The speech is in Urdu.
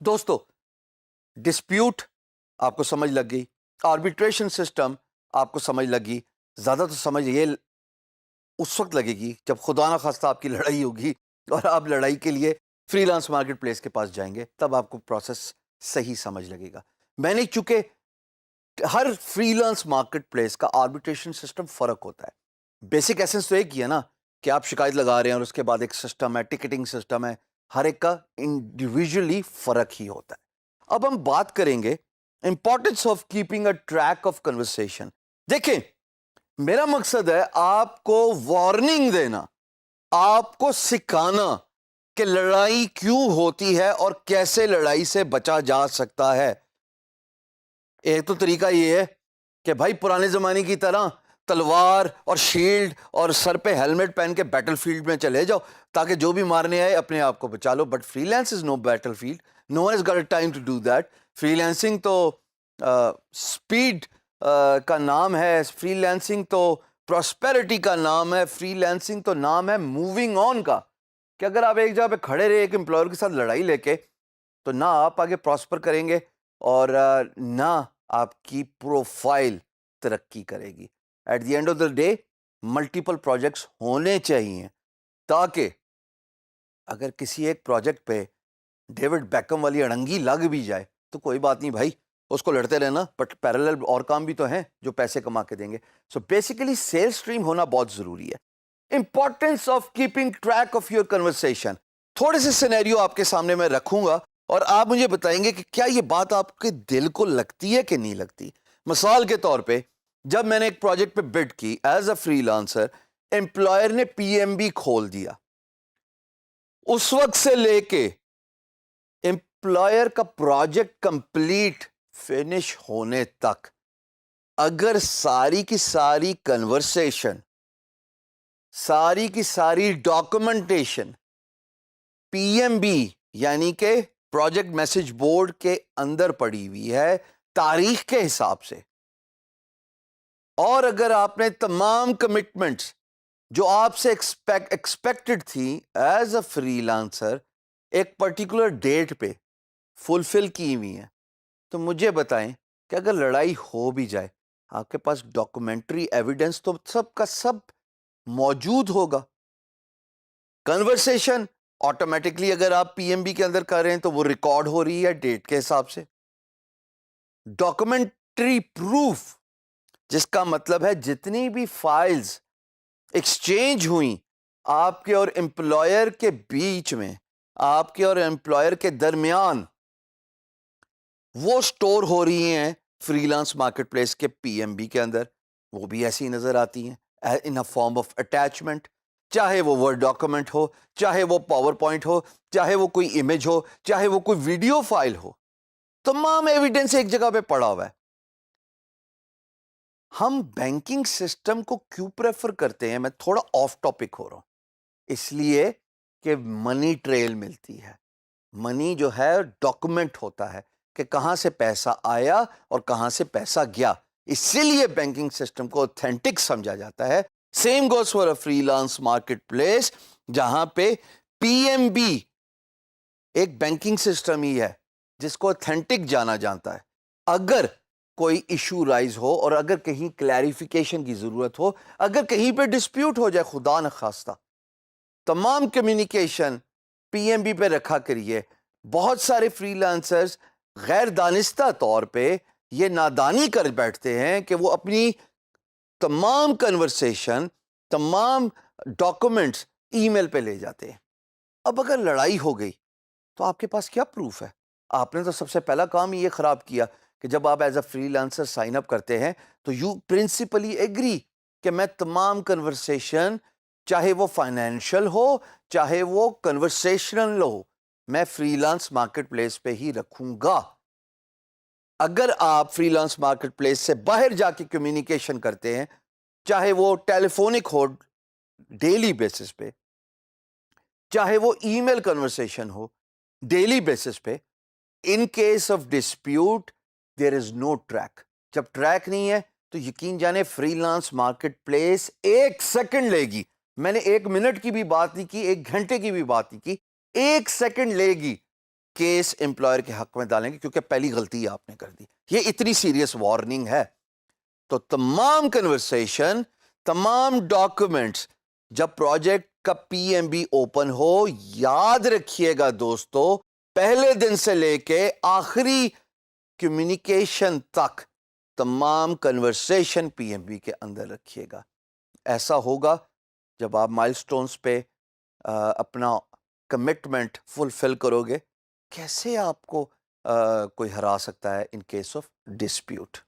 دوستو ڈسپیوٹ آپ کو سمجھ لگ گئی, آربیٹریشن سسٹم آپ کو سمجھ لگ گئی. زیادہ تو سمجھ یہ اس وقت لگے گی جب خدا نہ خواستہ آپ کی لڑائی ہوگی اور آپ لڑائی کے لیے فری لانس مارکیٹ پلیس کے پاس جائیں گے, تب آپ کو پروسیس صحیح سمجھ لگے گا. میں نے چونکہ ہر فری لانس مارکیٹ پلیس کا آربیٹریشن سسٹم فرق ہوتا ہے. بیسک ایسنس تو ایک ہی ہے نا کہ آپ شکایت لگا رہے ہیں اور اس کے بعد ایک سسٹم ہے, ٹکٹنگ سسٹم ہے, ہر ایک کا انڈیویجولی فرق ہی ہوتا ہے. اب ہم بات کریں گے importance of keeping a track of conversation. دیکھیں میرا مقصد ہے آپ کو وارننگ دینا, آپ کو سکھانا کہ لڑائی کیوں ہوتی ہے اور کیسے لڑائی سے بچا جا سکتا ہے. ایک تو طریقہ یہ ہے کہ بھائی پرانے زمانے کی طرح تلوار اور شیلڈ اور سر پہ ہیلمٹ پہن کے بیٹل فیلڈ میں چلے جاؤ تاکہ جو بھی مارنے آئے اپنے آپ کو بچا لو. But freelance is no battlefield, no one has got a time to do that. Freelancing تو اسپیڈ کا نام ہے, فری لانسنگ تو پراسپیرٹی کا نام ہے, فری لانسنگ تو نام ہے موونگ آن کا, کہ اگر آپ ایک جگہ پہ کھڑے رہے ایک امپلائر کے ساتھ لڑائی لے کے تو نہ آپ آگے پراسپر کریں گے اور نہ آپ کی پروفائل ترقی کرے گی. At the end of the day multiple projects ہونے چاہیے تاکہ اگر کسی ایک پروجیکٹ پہ ڈیوڈ بیکم والی اڑنگی لگ بھی جائے تو کوئی بات نہیں بھائی, اس کو لڑتے رہنا, بٹ پیرالل اور کام بھی تو ہیں جو پیسے کما کے دیں گے. سو بیسیکلی سیل اسٹریم ہونا بہت ضروری ہے. Importance of keeping track of your conversation. تھوڑے سے سینیریو آپ کے سامنے میں رکھوں گا اور آپ مجھے بتائیں گے کہ کیا یہ بات آپ کے دل کو لگتی ہے کہ نہیں لگتی. مثال کے طور پہ جب میں نے ایک پروجیکٹ پہ بڈ کی as a free lancer, employer نے پی ایم بی کھول دیا. اس وقت سے لے کے امپلائر کا پروجیکٹ کمپلیٹ فنش ہونے تک اگر ساری کی ساری کنورسیشن, ساری کی ساری ڈاکومنٹیشن پی ایم بی یعنی کہ پروجیکٹ میسج بورڈ کے اندر پڑی ہوئی ہے تاریخ کے حساب سے, اور اگر آپ نے تمام کمٹمنٹس جو آپ سے ایکسپیکٹڈ تھی ایز اے فری لانسر ایک پرٹیکولر ڈیٹ پہ فلفل کی ہوئی ہیں, تو مجھے بتائیں کہ اگر لڑائی ہو بھی جائے آپ کے پاس ڈاکومنٹری ایویڈنس تو سب کا سب موجود ہوگا. کنورسیشن آٹومیٹکلی اگر آپ پی ایم بی کے اندر کر رہے ہیں تو وہ ریکارڈ ہو رہی ہے ڈیٹ کے حساب سے. ڈاکومنٹری پروف جس کا مطلب ہے جتنی بھی فائلز ایکسچینج ہوئیں آپ کے اور امپلائر کے بیچ میں, آپ کے اور امپلائر کے درمیان, وہ سٹور ہو رہی ہیں فری لانس مارکیٹ پلیس کے پی ایم بی کے اندر. وہ بھی ایسی نظر آتی ہیں ان اے فارم آف اٹیچمنٹ, چاہے وہ ورڈ ڈاکومنٹ ہو, چاہے وہ پاور پوائنٹ ہو, چاہے وہ کوئی امیج ہو, چاہے وہ کوئی ویڈیو فائل ہو, تمام ایویڈنس ایک جگہ پہ پڑا ہوا ہے. ہم بینکنگ سسٹم کو کیوں پریفر کرتے ہیں, میں تھوڑا آف ٹاپک ہو رہا ہوں, اس لیے کہ منی ٹریل ملتی ہے. منی جو ہے ڈاکومنٹ ہوتا ہے کہ کہاں سے پیسہ آیا اور کہاں سے پیسہ گیا, اسی لیے بینکنگ سسٹم کو اوتھینٹک سمجھا جاتا ہے. Same goes for a free lance market place جہاں پہ پی ایم بی ایک بینکنگ سسٹم ہی ہے جس کو اوتھینٹک جانا جاتا ہے. اگر کوئی ایشو رائز ہو اور اگر کہیں کلیریفیکیشن کی ضرورت ہو, اگر کہیں پہ ڈسپیوٹ ہو جائے خدا نخواستہ, تمام کمیونیکیشن پی ایم بی پہ رکھا کریے. بہت سارے فری لانسرز غیر دانستہ طور پہ یہ نادانی کر بیٹھتے ہیں کہ وہ اپنی تمام کنورسیشن, تمام ڈاکومنٹس ای میل پہ لے جاتے ہیں. اب اگر لڑائی ہو گئی تو آپ کے پاس کیا پروف ہے؟ آپ نے تو سب سے پہلا کام یہ خراب کیا کہ جب آپ as a freelancer sign up کرتے ہیں تو یو پرنسپلی ایگری کہ میں تمام کنورسیشن, چاہے وہ فائنینشیل ہو چاہے وہ کنورسیشنل ہو, میں فری لانس مارکیٹ پلیس پہ ہی رکھوں گا. اگر آپ فری لانس مارکیٹ پلیس سے باہر جا کے کمیونیکیشن کرتے ہیں, چاہے وہ ٹیلی فونک ہو ڈیلی بیسس پہ, چاہے وہ ای میل کنورسیشن ہو ڈیلی بیسس پہ, in case of dispute there is no track. جب ٹریک نہیں ہے تو یقین جانے freelance marketplace 1 second لے گی. میں نے 1 منٹ کی بھی بات نہیں کی, 1 گھنٹے کی بھی بات نہیں کی, 1 سیکنڈ لے گی کیس امپلائر کے حق میں ڈالیں گے, کیونکہ پہلی غلطی آپ نے کر دی. یہ اتنی سیریس وارننگ ہے. تو تمام کنورسیشن, تمام ڈاکومنٹس, جب پروجیکٹ کا پی ایم بی اوپن ہو, یاد رکھیے گا دوستو, پہلے دن سے لے کے آخری کمیونیکیشن تک تمام کنورسیشن پی ایم بی کے اندر رکھیے گا. ایسا ہوگا جب آپ مائل سٹونز پہ اپنا کمٹمنٹ فلفل کرو گے. کیسے آپ کو کوئی ہرا سکتا ہے ان کیس آف ڈسپیوٹ.